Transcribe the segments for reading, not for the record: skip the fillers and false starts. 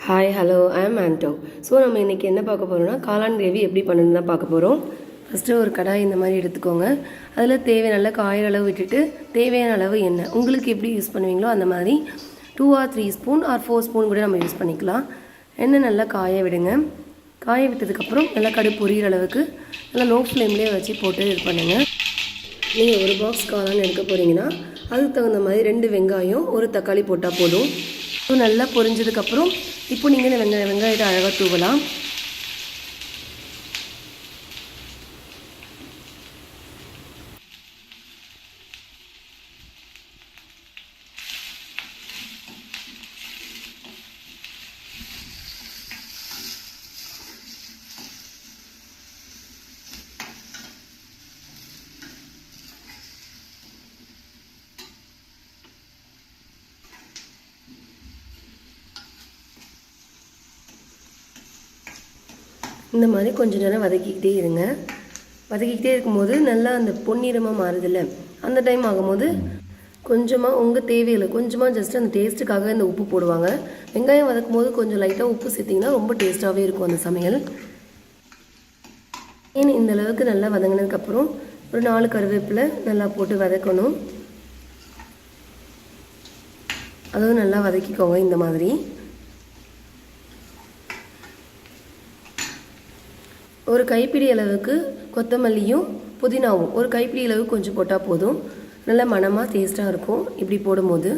Hi hello ஐ ஆம் ஆண்டோ. So நம்ம இன்றைக்கி என்ன பார்க்க போகிறோம்னா காளான் கிரேவி எப்படி பண்ணணுன்னு தான் பார்க்க போகிறோம். ஃபஸ்ட்டு ஒரு கடாய் இந்த மாதிரி எடுத்துக்கோங்க. அதில் தேவையான காயிற அளவு விட்டுட்டு தேவையான அளவு எண்ணெய் உங்களுக்கு எப்படி யூஸ் பண்ணுவீங்களோ அந்த மாதிரி 2 or 3 ஸ்பூன் ஆர் 4 ஸ்பூன் கூட நம்ம யூஸ் பண்ணிக்கலாம். எண்ணெய் நல்லா காய விடுங்க. காய விட்டதுக்கப்புறம் நல்லா கடுகு பொரியிற அளவுக்கு நல்லா லோ ஃப்ளேம்லேயே வச்சு போட்டு இது பண்ணுங்கள். நீங்கள் ஒரு பாக்ஸ் காளான் எடுக்க போகிறீங்கன்னா அதுக்கு தகுந்த மாதிரி 2 வெங்காயம் 1 தக்காளி போட்டால் போதும். நல்லா பொரிஞ்சதுக்கப்புறம் இப்போ நீங்கள் இந்த வெங்காயத்தை அழகாக தூவலாம். இந்த மாதிரி கொஞ்சம் நேரம் வதக்கிக்கிட்டே இருங்க. வதக்கிக்கிட்டே இருக்கும்போது நல்லா அந்த பொன்னிறமாக மாறுதில்ல, அந்த டைம் ஆகும்போது கொஞ்சமாக உங்கள் தேவையில்லை கொஞ்சமாக ஜஸ்ட் அந்த டேஸ்ட்டுக்காக இந்த உப்பு போடுவாங்க. வெங்காயம் வதக்கும் போது கொஞ்சம் லைட்டாக உப்பு சேர்த்திங்கன்னா ரொம்ப டேஸ்ட்டாகவே இருக்கும் அந்த சமையல். ஏன் இந்த அளவுக்கு நல்லா வதங்கினதுக்கப்புறம் ஒரு 4 கருவேப்பிலை நல்லா போட்டு வதக்கணும். அதுவும் நல்லா வதக்கிக்கோங்க. இந்த மாதிரி ஒரு கைப்பிடி அளவுக்கு கொத்தமல்லியும் புதினாவும் ஒரு கைப்பிடி அளவு கொஞ்சம் போட்டால் போதும். நல்லா மணமாக டேஸ்ட்டாக இருக்கும் இப்படி போடும்போது.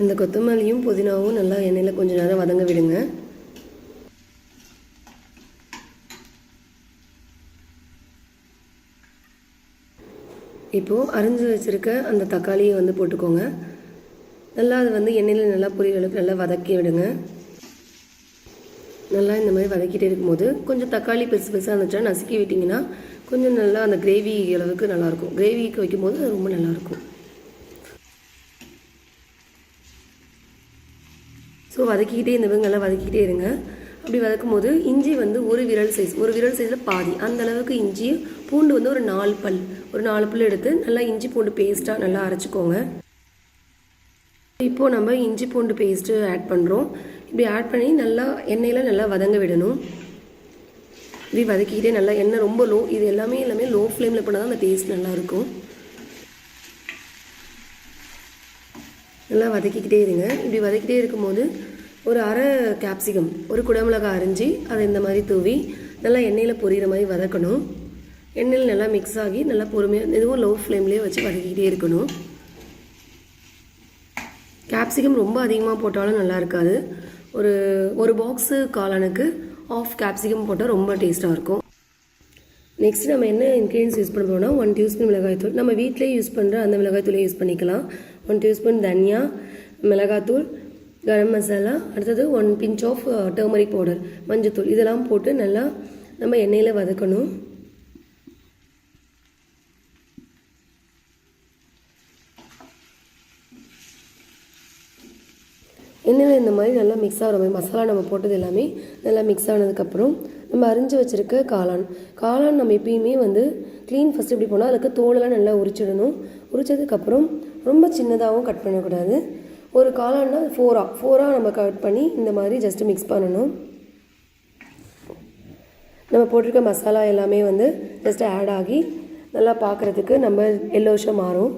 அந்த கொத்தமல்லியும் புதினாவும் நல்லா எண்ணெயில் கொஞ்சம் நேரம் வதங்க விடுங்க. இப்போது அரிஞ்சு வச்சுருக்க அந்த தக்காளியை போட்டுக்கோங்க. நல்லா அது எண்ணெயில் நல்லா பொரியிற அளவுக்கு நல்லா வதக்கி விடுங்க. நல்லா இந்த மாதிரி வதக்கிட்டே இருக்கும்போது கொஞ்சம் தக்காளி பெருசு பெருசாக இருந்துச்சுன்னா நசுக்கி விட்டிங்கன்னா கொஞ்சம் நல்லா அந்த கிரேவி அளவுக்கு நல்லாயிருக்கும். கிரேவிக்கு வைக்கும்போது அது ரொம்ப நல்லாயிருக்கும். ஸோ வதக்கிக்கிட்டே இந்த நல்லா வதக்கிக்கிட்டே இருங்க. அப்படி வதக்கும் போது இஞ்சி ஒரு விரல் சைஸில் பாதி அந்த அளவுக்கு இஞ்சி, பூண்டு ஒரு 4 பல் எடுத்து நல்லா இஞ்சி பூண்டு பேஸ்ட்டாக நல்லா அரைச்சிக்கோங்க. இப்போது நம்ம இஞ்சி பூண்டு பேஸ்ட்டு ஆட் பண்ணுறோம். இப்படி ஆட் பண்ணி நல்லா எண்ணெயில் நல்லா வதங்க விடணும். இப்படி வதக்கிக்கிட்டே நல்லா எண்ணெய் ரொம்ப லோ, இது எல்லாமே லோ ஃப்ளேமில் பண்ணால் தான் அந்த டேஸ்ட் நல்லாயிருக்கும். நல்லா வதக்கிக்கிட்டே இருங்க. இப்படி வதக்கிட்டே இருக்கும்போது ஒரு அரை கேப்சிகம் ஒரு குடமிளகாய் அரிஞ்சு அதை இந்த மாதிரி தூவி நல்லா எண்ணெயில் பொரியிற மாதிரி வதக்கணும். எண்ணெயில் நல்லா மிக்ஸ் ஆகி நல்லா பொறுமையாக எதுவும் லோ ஃப்ளேம்லேயே வச்சு வதக்கிக்கிட்டே இருக்கணும். கேப்சிகம் ரொம்ப அதிகமாக போட்டாலும் நல்லா இருக்காது. ஒரு பாக்ஸு காளானுக்கு 1/2 கேப்சிகம் போட்டால் ரொம்ப டேஸ்ட்டாக இருக்கும். நெக்ஸ்ட் நம்ம என்ன இன்க்ரீடியன்ஸ் யூஸ் பண்ண போகிறோம்னா 1 டீஸ்பூன் மிளகாய்த்தூள். நம்ம வீட்டிலே யூஸ் பண்ணுற அந்த மிளகாய்த்தூளை யூஸ் பண்ணிக்கலாம். 1 டீஸ்பூன் தனியா மிளகாய்த்தூள், கரம் மசாலா, அடுத்தது 1 பிஞ்ச் ஆஃப் டர்மரிக் பவுடர், மஞ்சத்தூள், இதெல்லாம் போட்டு நல்லா நம்ம எண்ணெயில் வதக்கணும். எண்ணெயில் இந்த மாதிரி நல்லா மிக்ஸ் ஆகிற மாதிரி மசாலா நம்ம போட்டது எல்லாமே நல்லா மிக்ஸ் ஆனதுக்கப்புறம் நம்ம அரிஞ்சு வச்சுருக்க காளான் நம்ம எப்பயுமே க்ளீன் ஃபஸ்ட்டு இப்படி போனால் அதுக்கு தோலெல்லாம் நல்லா உரிச்சிடணும். உரிச்சதுக்கப்புறம் ரொம்ப சின்னதாகவும் கட் பண்ணக்கூடாது. ஒரு காளான்னா ஃபோராக நம்ம கட் பண்ணி இந்த மாதிரி ஜஸ்ட்டு மிக்ஸ் பண்ணணும். நம்ம போட்டிருக்க மசாலா எல்லாமே ஜஸ்ட் ஆட் ஆகி நல்லா பார்க்குறதுக்கு நம்ம எல்லோஷாக மாறும்.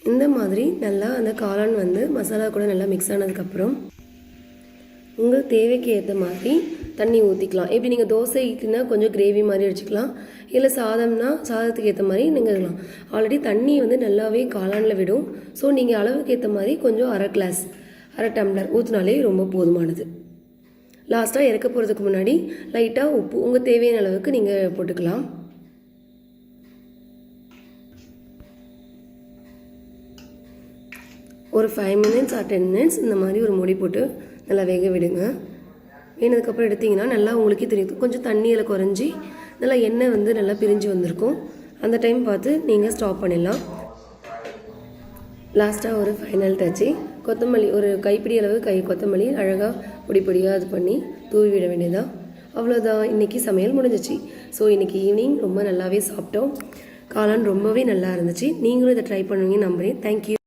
இந்த மாதிரி நல்லா அந்த காளான் மசாலா கூட நல்லா மிக்ஸ் ஆனதுக்கப்புறம் உங்கள் தேவைக்கு ஏற்ற மாதிரி தண்ணி ஊற்றிக்கலாம். எப்படி நீங்கள் தோசை இட்லினா கொஞ்சம் கிரேவி மாதிரி வச்சுக்கலாம், இல்லை சாதத்துக்கு ஏற்ற மாதிரி நீங்கள் இதெல்லாம் ஆல்ரெடி தண்ணி நல்லாவே காளானில் விடும். ஸோ நீங்கள் அளவுக்கு ஏற்ற மாதிரி கொஞ்சம் அரை டம்ளர் ஊற்றினாலே ரொம்ப போதுமானது. லாஸ்ட்டாக இறக்க போகிறதுக்கு முன்னாடி லைட்டாக உப்பு உங்கள் தேவையான அளவுக்கு நீங்கள் போட்டுக்கலாம். ஒரு 5 minutes or 10 minutes இந்த மாதிரி ஒரு மூடி போட்டு நல்லா வேக விடுங்க. வேனதுக்கப்புறம் எடுத்திங்கன்னா நல்லா உங்களுக்கே தெரியும் கொஞ்சம் தண்ணியில் குறைஞ்சி நல்லா எண்ணெய் நல்லா பிரிஞ்சு வந்திருக்கும். அந்த டைம் பார்த்து நீங்கள் ஸ்டாப் பண்ணிடலாம். லாஸ்ட்டாக ஒரு ஃபைனல் டச்சு கொத்தமல்லி, ஒரு கைப்பிடி அளவு கொத்தமல்லி அழகாக பொடியாக இது பண்ணி தூவி விட வேண்டியதான். அவ்வளோதான், இன்றைக்கி சமையல் முடிஞ்சிச்சு. ஸோ இன்றைக்கி ஈவினிங் ரொம்ப நல்லாவே சாப்பிட்டோம். காளான் ரொம்பவே நல்லா இருந்துச்சு. நீங்களும் இதை ட்ரை பண்ணுவீங்கன்னு நம்புகிறேன். தேங்க்யூ.